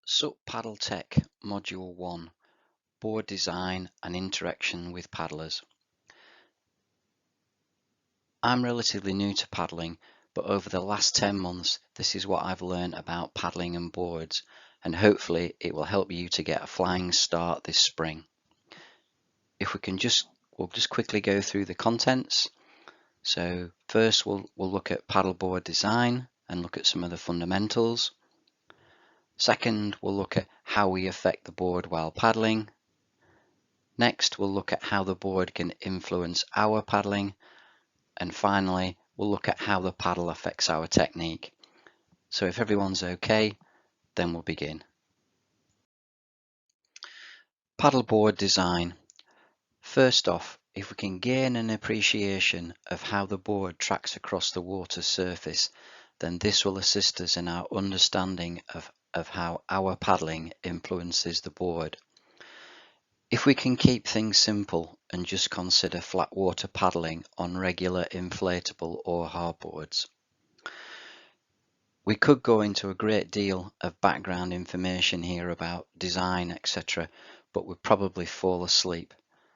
SUP Paddle Tech Module 1 Board Design and Interaction with Paddlers. I'm relatively new to paddling, but over the last 10 months this is what I've learned about paddling and boards, and hopefully it will help you to get a flying start this spring. If we can we'll just quickly go through the contents. So first we'll look at paddleboard design and look at some of the fundamentals. Second, we'll look at how we affect the board while paddling. Next, we'll look at how the board can influence our paddling. And finally, we'll look at how the paddle affects our technique. So if everyone's okay, then we'll begin. Paddleboard design. First off, if we can gain an appreciation of how the board tracks across the water surface, then this will assist us in our understanding of how our paddling influences the board. If we can keep things simple and just consider flat water paddling on regular inflatable or hardboards, we could go into a great deal of background information here about design, etc., but we'd probably fall asleep.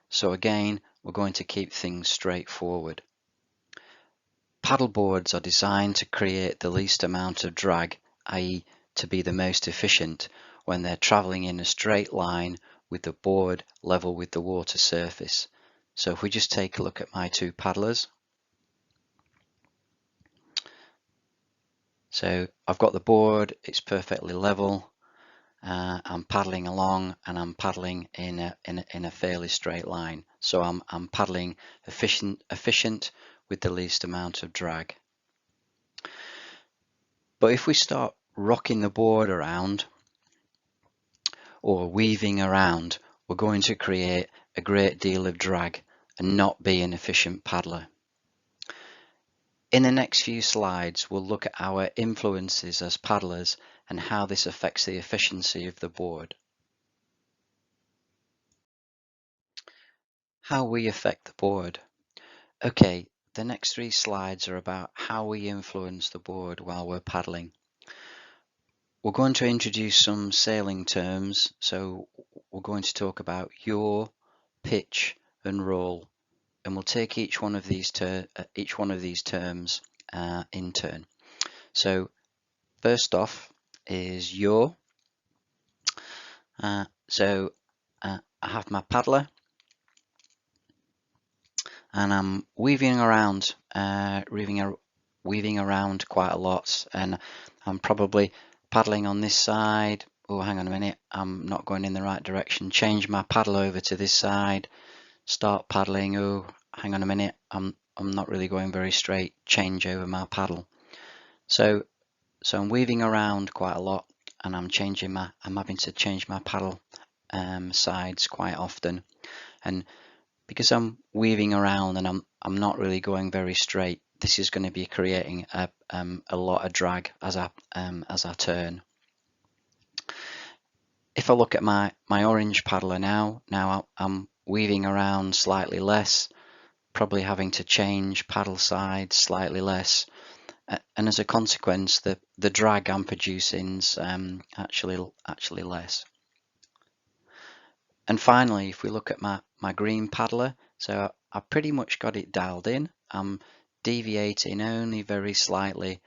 So again, we're going to keep things straightforward. Paddleboards are designed to create the least amount of drag, i.e. to be the most efficient when they're traveling in a straight line with the board level with the water surface. So if we just take a look at my two paddlers. So I've got the board, it's perfectly level. I'm paddling along and I'm paddling in a fairly straight line. So I'm paddling efficient with the least amount of drag. But if we start rocking the board around or weaving around, we're going to create a great deal of drag and not be an efficient paddler. In the next few slides, we'll look at our influences as paddlers and how this affects the efficiency of the board. How we affect the board. Okay, the next three slides are about how we influence the board while we're paddling. We're going to introduce some sailing terms, so we're going to talk about yaw, pitch and roll, and we'll take each one of these terms in turn. So first off is yaw. I have my paddler and I'm weaving around quite a lot, and I'm probably paddling on this side. Oh, hang on a minute, I'm not going in the right direction. Change my paddle over to this side, start paddling. Oh, hang on a minute, I'm not really going very straight. Change over my paddle. So I'm weaving around quite a lot, and I'm having to change my paddle sides quite often. And because I'm weaving around and I'm not really going very straight, this is going to be creating a lot of drag as I turn. If I look at my orange paddler now I'm weaving around slightly less, probably having to change paddle sides slightly less, and as a consequence the drag I'm producing is actually less. And finally, if we look at my green paddler, so I pretty much got it dialed in. I'm deviating only very slightly,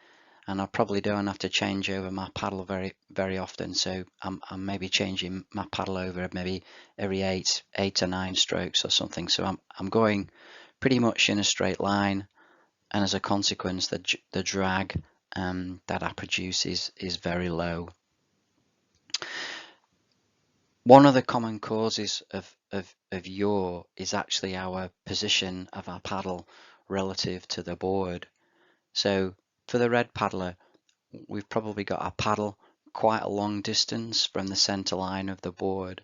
and I probably don't have to change over my paddle very often. So I'm maybe changing my paddle over maybe every eight or 9 strokes or something. So I'm going pretty much in a straight line, and as a consequence, the drag that I produce is very low. One of the common causes of yaw is actually our position of our paddle relative to the board. So for the red paddler, we've probably got our paddle quite a long distance from the center line of the board,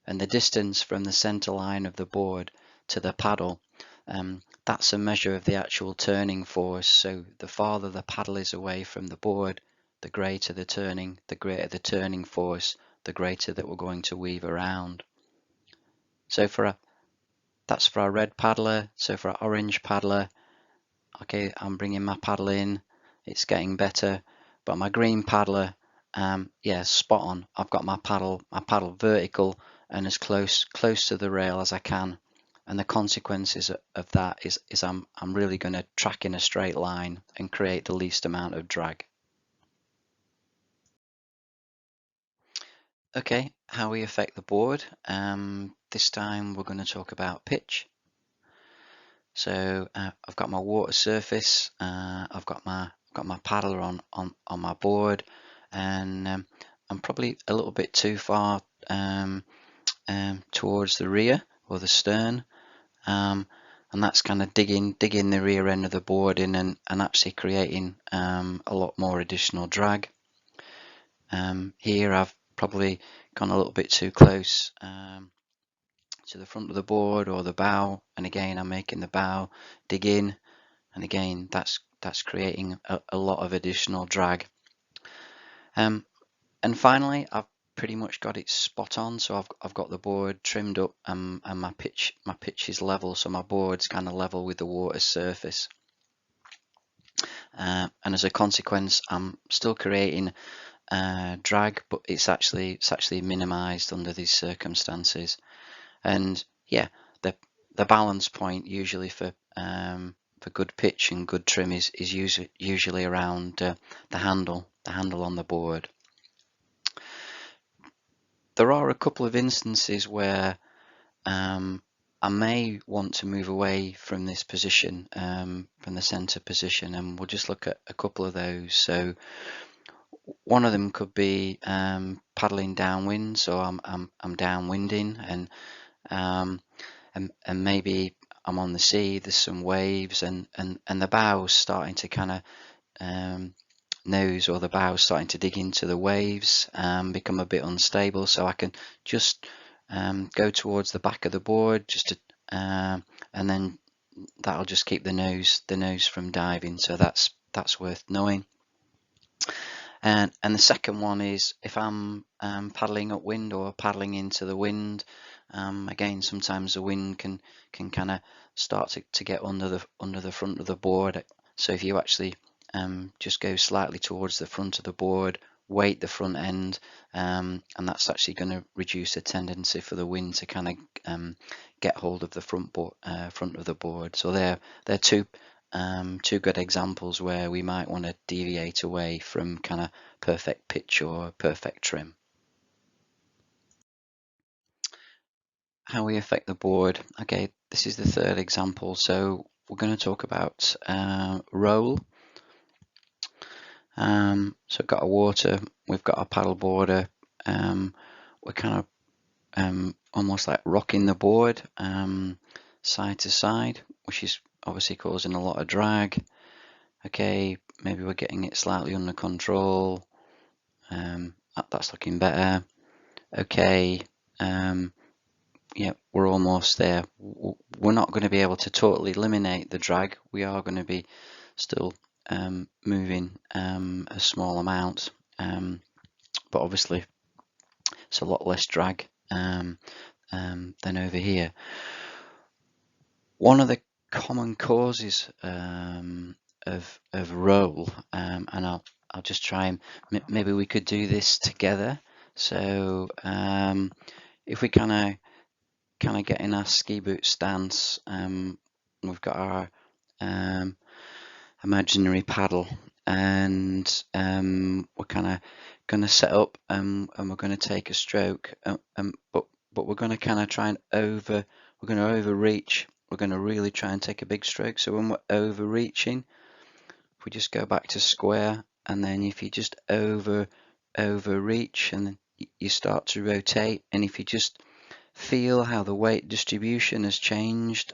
and the distance from the center line of the board to the paddle, that's a measure of the actual turning force. So the farther the paddle is away from the board, the greater the turning force, the greater that we're going to weave around. So that's for our red paddler. So for our orange paddler, okay, I'm bringing my paddle in, it's getting better, but my green paddler, yeah, spot on. I've got my paddle vertical and as close to the rail as I can. And the consequences of that is I'm really going to track in a straight line and create the least amount of drag. Okay, how we affect the board. This time we're going to talk about pitch. So I've got my water surface. I've got my paddler on my board, and I'm probably a little bit too far towards the rear or the stern, and that's kind of digging the rear end of the board in and actually creating a lot more additional drag. Here I've probably gone a little bit too close to the front of the board or the bow, and again I'm making the bow dig in, and again that's creating a lot of additional drag. And finally, I've pretty much got it spot on, so I've got the board trimmed up, and my pitch is level, so my board's kind of level with the water surface. And as a consequence, I'm still creating drag, but it's actually minimized under these circumstances. And yeah, the balance point usually for good pitch and good trim is usually around the handle on the board. There are a couple of instances where I may want to move away from this position, from the center position, and we'll just look at a couple of those. So one of them could be paddling downwind, so I'm downwinding, and maybe I'm on the sea, there's some waves, and the bow's starting to kind of nose or the bow's starting to dig into the waves, become a bit unstable, so I can just go towards the back of the board just to and then that'll just keep the nose from diving, so that's worth knowing. And the second one is if I'm paddling upwind or paddling into the wind. Again, sometimes the wind can kind of start to get under the front of the board. So if you actually just go slightly towards the front of the board, weight the front end, and that's actually going to reduce the tendency for the wind to kind of get hold of the front of the board. So they're two good examples where we might want to deviate away from kind of perfect pitch or perfect trim. How we affect the board. Okay, this is the third example. So we're going to talk about roll. So we've got a water, we've got a paddle boarder. We're kind of almost like rocking the board side to side, which is obviously causing a lot of drag. Okay, maybe we're getting it slightly under control. That's looking better. Okay, yeah, we're almost there. We're not going to be able to totally eliminate the drag. We are going to be still moving a small amount, but obviously it's a lot less drag than over here. One of the common causes of roll, and I'll just try and maybe we could do this together. So if we kind of get in our ski boot stance, we've got our imaginary paddle, and we're kind of going to set up, and we're going to take a stroke, but we're going to kind of try and we're going to overreach. We're going to really try and take a big stroke. So when we're overreaching, if we just go back to square, and then if you just overreach, and then you start to rotate, and if you just feel how the weight distribution has changed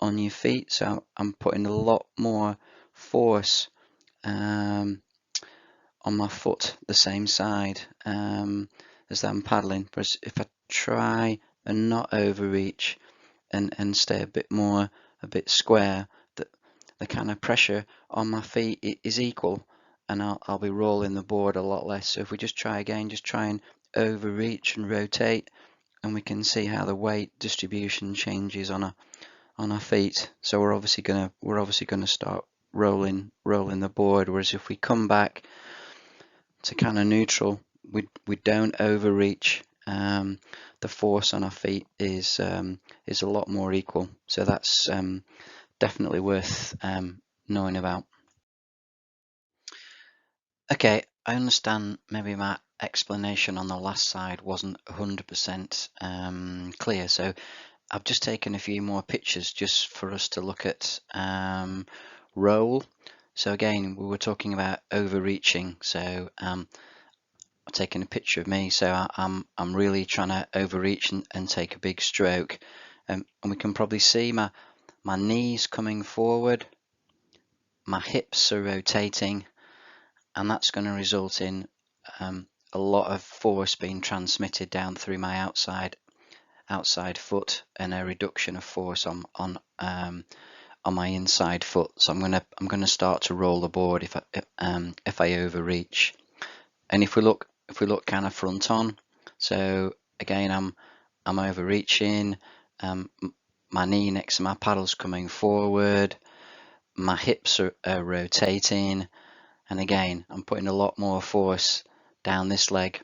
on your feet. So I'm putting a lot more force on my foot, the same side as I'm paddling. But if I try and not overreach and stay a bit square, the kind of pressure on my feet is equal, and I'll be rolling the board a lot less. So if we just try again, just try and overreach and rotate, and we can see how the weight distribution changes on our feet. So we're obviously gonna start rolling the board. Whereas if we come back to kind of neutral. We don't overreach. The force on our feet is a lot more equal, so that's definitely worth knowing about. Okay, I understand maybe my explanation on the last side wasn't 100% clear, so I've just taken a few more pictures just for us to look at roll. So again, we were talking about overreaching, so I've taken a picture of me, so I'm really trying to overreach and take a big stroke, and we can probably see my knees coming forward, my hips are rotating, and that's going to result in a lot of force being transmitted down through my outside foot and a reduction of force on my inside foot. So I'm gonna start to roll the board if I overreach. And if we look kind of front on, so again I'm overreaching. My knee next to my paddle's coming forward. My hips are rotating. And again, I'm putting a lot more force down this leg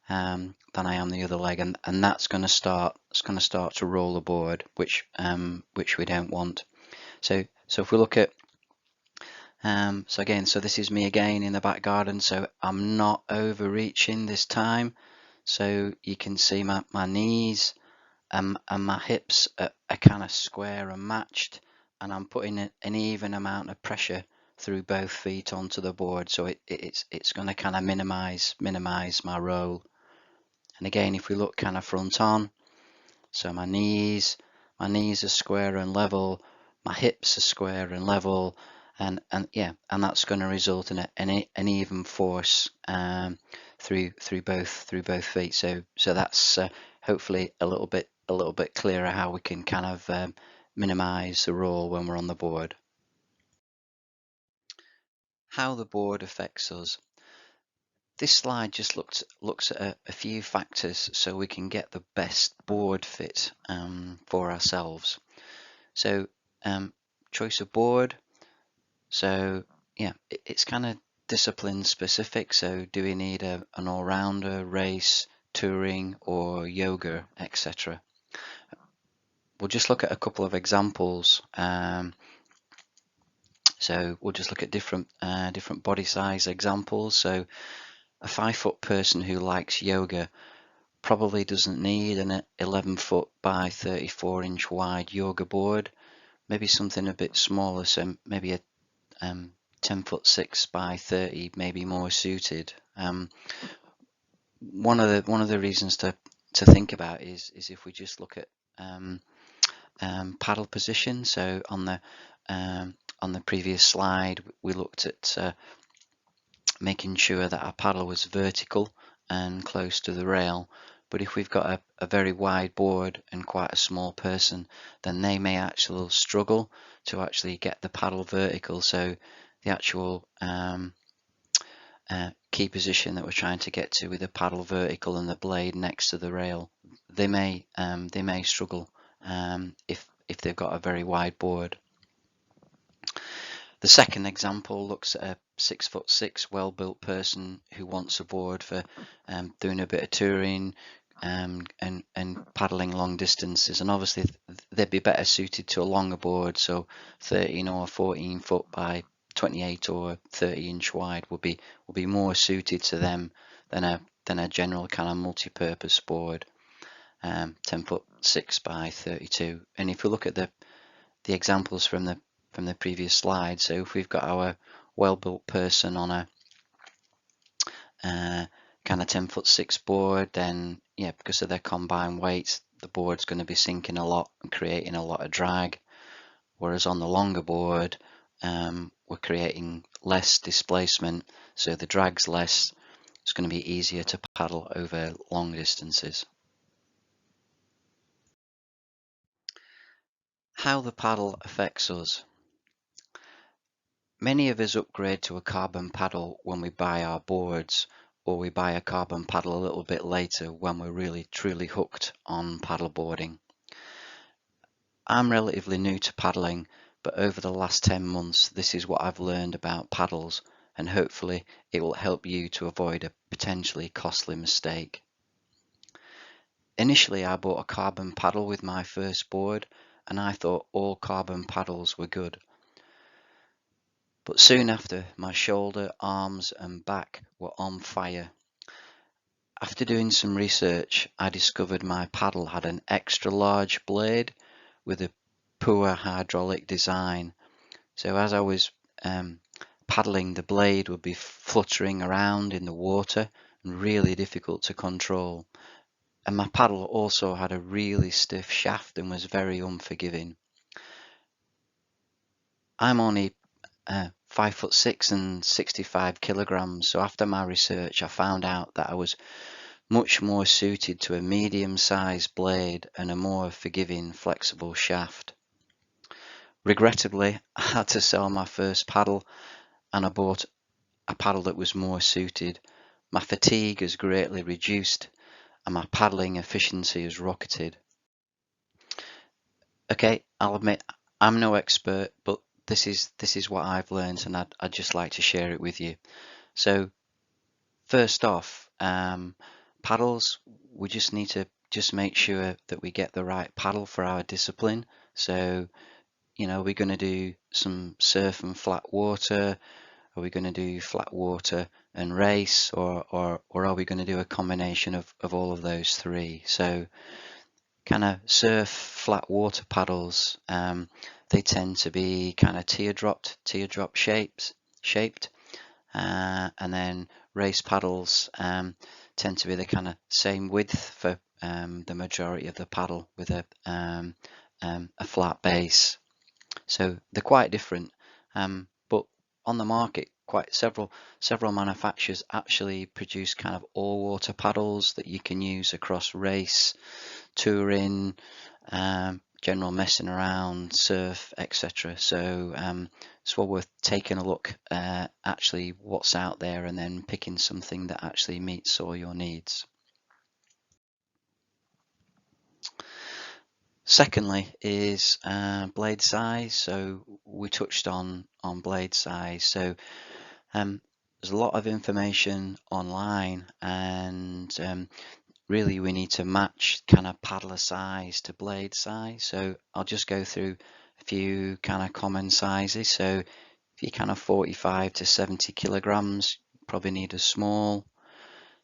than I am the other leg, and that's going to start. It's going to start to roll the board, which we don't want. So if we look at so this is me again in the back garden. So I'm not overreaching this time. So you can see my knees and my hips are kind of square and matched, and I'm putting an even amount of pressure through both feet onto the board, so it's going to kind of minimize my roll. And again, if we look kind of front on, so my knees are square and level, my hips are square and level, and that's going to result in an even force through both feet. So that's hopefully a little bit clearer how we can kind of minimize the roll when we're on the board. How the board affects us. This slide just looks at a few factors so we can get the best board fit for ourselves. So choice of board. So yeah, it's kind of discipline specific. So do we need an all-rounder, race, touring, or yoga, etc. We'll just look at a couple of examples. So we'll just look at different body size examples. So a 5-foot person who likes yoga probably doesn't need an 11-foot by 34-inch wide yoga board. Maybe something a bit smaller, so maybe a 10-foot 6 by 30 may be more suited. One of the reasons to think about is if we just look at paddle position. So on the previous slide, we looked at making sure that our paddle was vertical and close to the rail. But if we've got a very wide board and quite a small person, then they may actually struggle to actually get the paddle vertical. So the actual key position that we're trying to get to with the paddle vertical and the blade next to the rail, they may struggle if they've got a very wide board. The second example looks at a 6'6" well-built person who wants a board for doing a bit of touring and paddling long distances, and obviously they'd be better suited to a longer board. So 13 or 14 foot by 28 or 30-inch wide would be more suited to them than a general kind of multi-purpose board, 10-foot 6 by 32. And if we look at the examples from the previous slide, so if we've got our well-built person on a kind of 10'6" board, then yeah, because of their combined weights, the board's going to be sinking a lot and creating a lot of drag. Whereas on the longer board, we're creating less displacement, so the drag's less. It's going to be easier to paddle over long distances. How the paddle affects us. Many of us upgrade to a carbon paddle when we buy our boards, or we buy a carbon paddle a little bit later when we're really truly hooked on paddle boarding. I'm relatively new to paddling, but over the last 10 months, this is what I've learned about paddles and hopefully it will help you to avoid a potentially costly mistake. Initially, I bought a carbon paddle with my first board, and I thought all carbon paddles were good. But soon after, my shoulder, arms and back were on fire. After doing some research, I discovered my paddle had an extra large blade with a poor hydraulic design. So as I was paddling, the blade would be fluttering around in the water and really difficult to control. And my paddle also had a really stiff shaft and was very unforgiving. I'm only 5'6" and 65 kilograms, so after my research I found out that I was much more suited to a medium-sized blade and a more forgiving, flexible shaft. Regrettably, I had to sell my first paddle and I bought a paddle that was more suited. My fatigue has greatly reduced and my paddling efficiency has rocketed. Okay, I'll admit I'm no expert, but this is what I've learned and I'd just like to share it with you. So first off, paddles, we just need to just make sure that we get the right paddle for our discipline. So, you know, we're going to do some surf and flat water. Are we going to do flat water and race, or are we going to do a combination of all of those three? So kind of surf flat water paddles, they tend to be kind of teardrop shaped. And then race paddles tend to be the kind of same width for the majority of the paddle with a flat base. So they're quite different, but on the market, quite several manufacturers actually produce kind of all-water paddles that you can use across race, touring, general messing around, surf, etc. So it's well worth taking a look at actually what's out there and then picking something that actually meets all your needs. Secondly is blade size. So we touched on blade size. So there's a lot of information online, and really we need to match kind of paddler size to blade size. So I'll just go through a few kind of common sizes. So if you're kind of 45 to 70 kilograms, you probably need a small.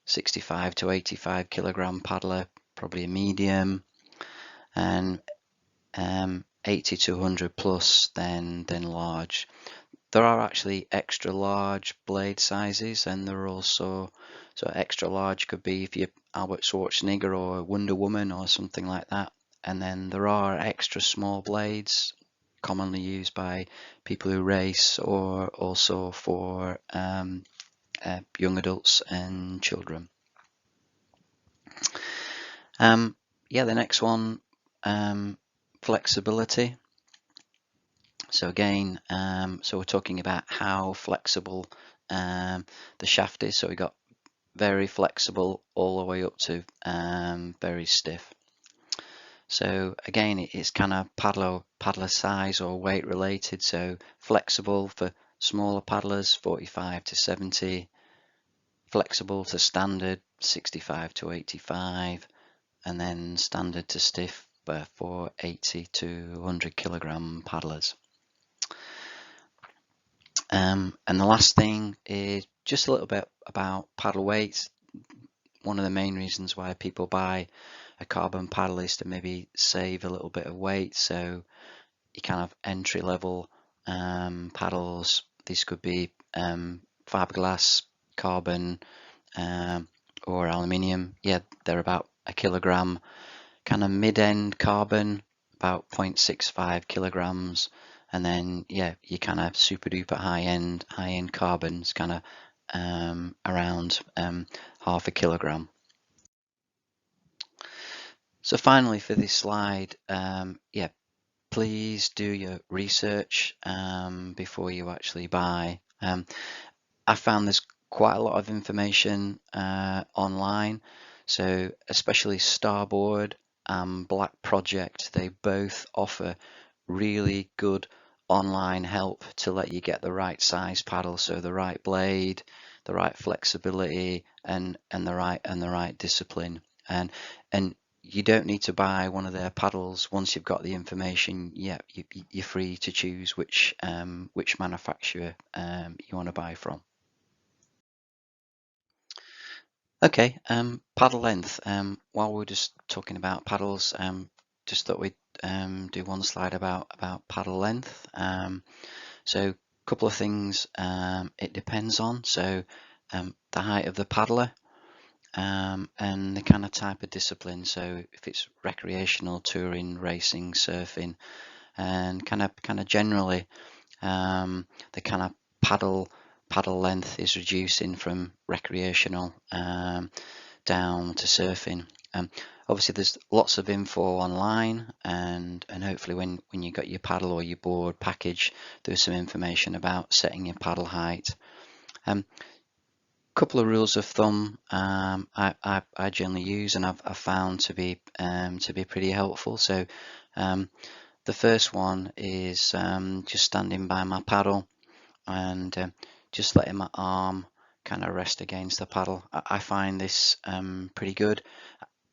65 to 85 kilogram paddler, probably a medium. And 80 to 100 plus, then large. There are actually extra large blade sizes, and there are also, so extra large could be if you're Albert Schwarzenegger or Wonder Woman or something like that. And then there are extra small blades commonly used by people who race, or also for young adults and children. Yeah, the next one, flexibility. So again, so we're talking about how flexible the shaft is. So we got very flexible all the way up to very stiff. So again, it's kind of paddler size or weight related. So flexible for smaller paddlers, 45 to 70. Flexible to standard, 65 to 85. And then standard to stiff for 80 to 100 kilogram paddlers. And the last thing is just a little bit about paddle weights. One of the main reasons why people buy a carbon paddle is to maybe save a little bit of weight. So you kind of entry level paddles, these could be fiberglass, carbon, or aluminium. Yeah, they're about a kilogram. Kind of mid-end carbon, about 0.65 kilograms. And then, yeah, you kind of super duper high end carbons, kind of around half a kilogram. So finally, for this slide, yeah, please do your research before you actually buy. I found there's quite a lot of information online. So especially Starboard and Black Project, they both offer really good online help to let you get the right size paddle, so the right blade, the right flexibility, and the right discipline. And you don't need to buy one of their paddles. Once you've got the information, yeah, you're free to choose which manufacturer you want to buy from. Okay, paddle length. While we're just talking about paddles, just thought we'd do one slide about paddle length. So a couple of things it depends on. So the height of the paddler, and the kind of type of discipline. So if it's recreational, touring, racing, surfing, and kind of generally, the kind of paddle length is reducing from recreational down to surfing. Obviously, there's lots of info online, and hopefully when you got your paddle or your board package, there's some information about setting your paddle height. Couple of rules of thumb I generally use, and I've found to be pretty helpful. So the first one is just standing by my paddle and just letting my arm kind of rest against the paddle. I find this pretty good.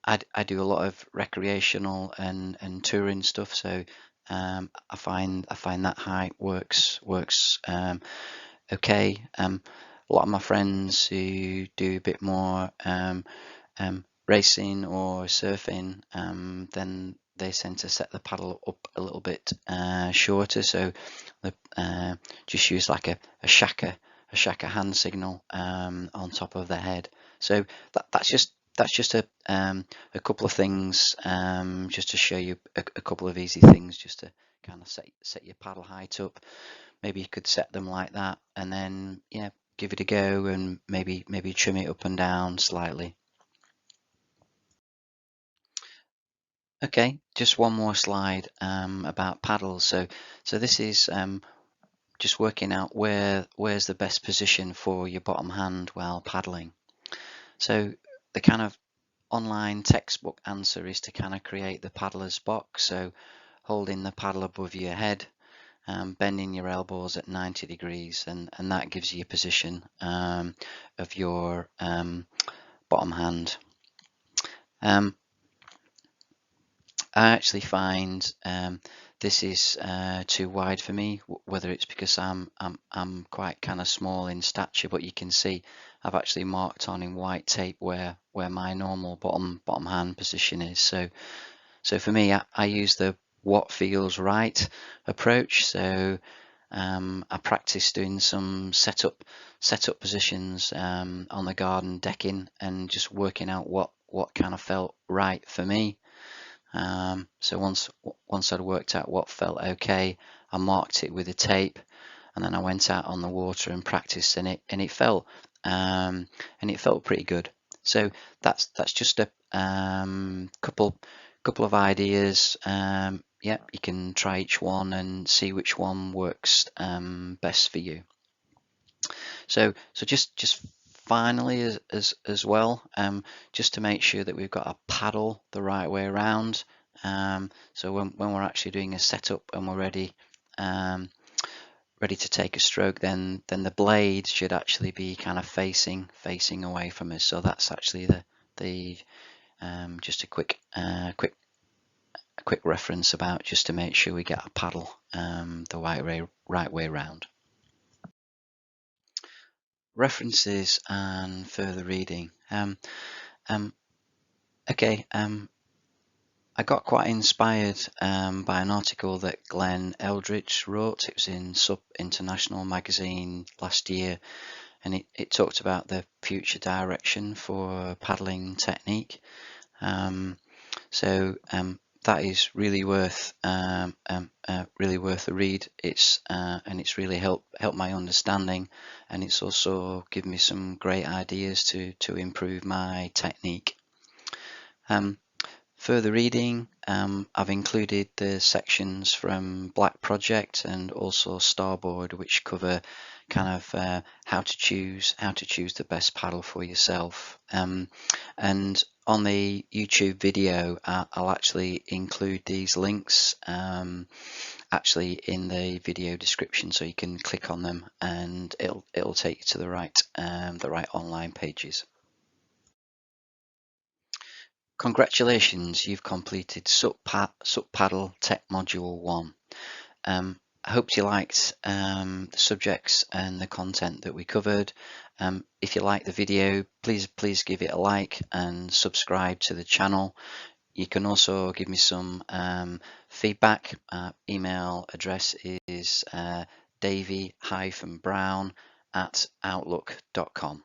I do a lot of recreational and touring stuff, so I find that height works okay. A lot of my friends who do a bit more racing or surfing, then they tend to set the paddle up a little bit shorter, so they just use like a shaka hand signal on top of their head. So that's just a couple of things, just to show you a couple of easy things, just to kind of set your paddle height up. Maybe you could set them like that, and then yeah, give it a go, and maybe trim it up and down slightly. Okay, just one more slide about paddles. So this is just working out where's the best position for your bottom hand while paddling. So the kind of online textbook answer is to kind of create the paddler's box. So holding the paddle above your head, bending your elbows at 90 degrees, and that gives you a position of your bottom hand. I actually find this is too wide for me, whether it's because I'm quite kind of small in stature, but you can see I've actually marked on in white tape where my normal bottom hand position is. So for me, I use the what feels right approach. So I practice doing some setup positions on the garden decking, and just working out what kind of felt right for me. So once I'd worked out what felt okay, I marked it with a tape, and then I went out on the water and practiced, and it felt pretty good. So that's just a couple of ideas. Yeah, you can try each one and see which one works best for you. So just finally, as well, just to make sure that we've got a paddle the right way around. So when we're actually doing a setup and we're ready to take a stroke, then the blade should actually be kind of facing away from us. So that's actually the just a quick reference about, just to make sure we get a paddle the right way around. References and further reading. Okay, I got quite inspired by an article that Glenn Eldridge wrote. It was in SUP International magazine last year, and it talked about the future direction for paddling technique. So that is really worth a read. And it's really helped my understanding, and it's also given me some great ideas to improve my technique. Further reading, I've included the sections from Black Project and also Starboard, which cover kind of how to choose the best paddle for yourself. And on the YouTube video, I'll actually include these links actually in the video description, so you can click on them and it'll take you to the right online pages. Congratulations, you've completed SUP Paddle Tech Module 1. I hope you liked the subjects and the content that we covered. If you like the video, please give it a like and subscribe to the channel. You can also give me some feedback. Email address is davy-brown@outlook.com.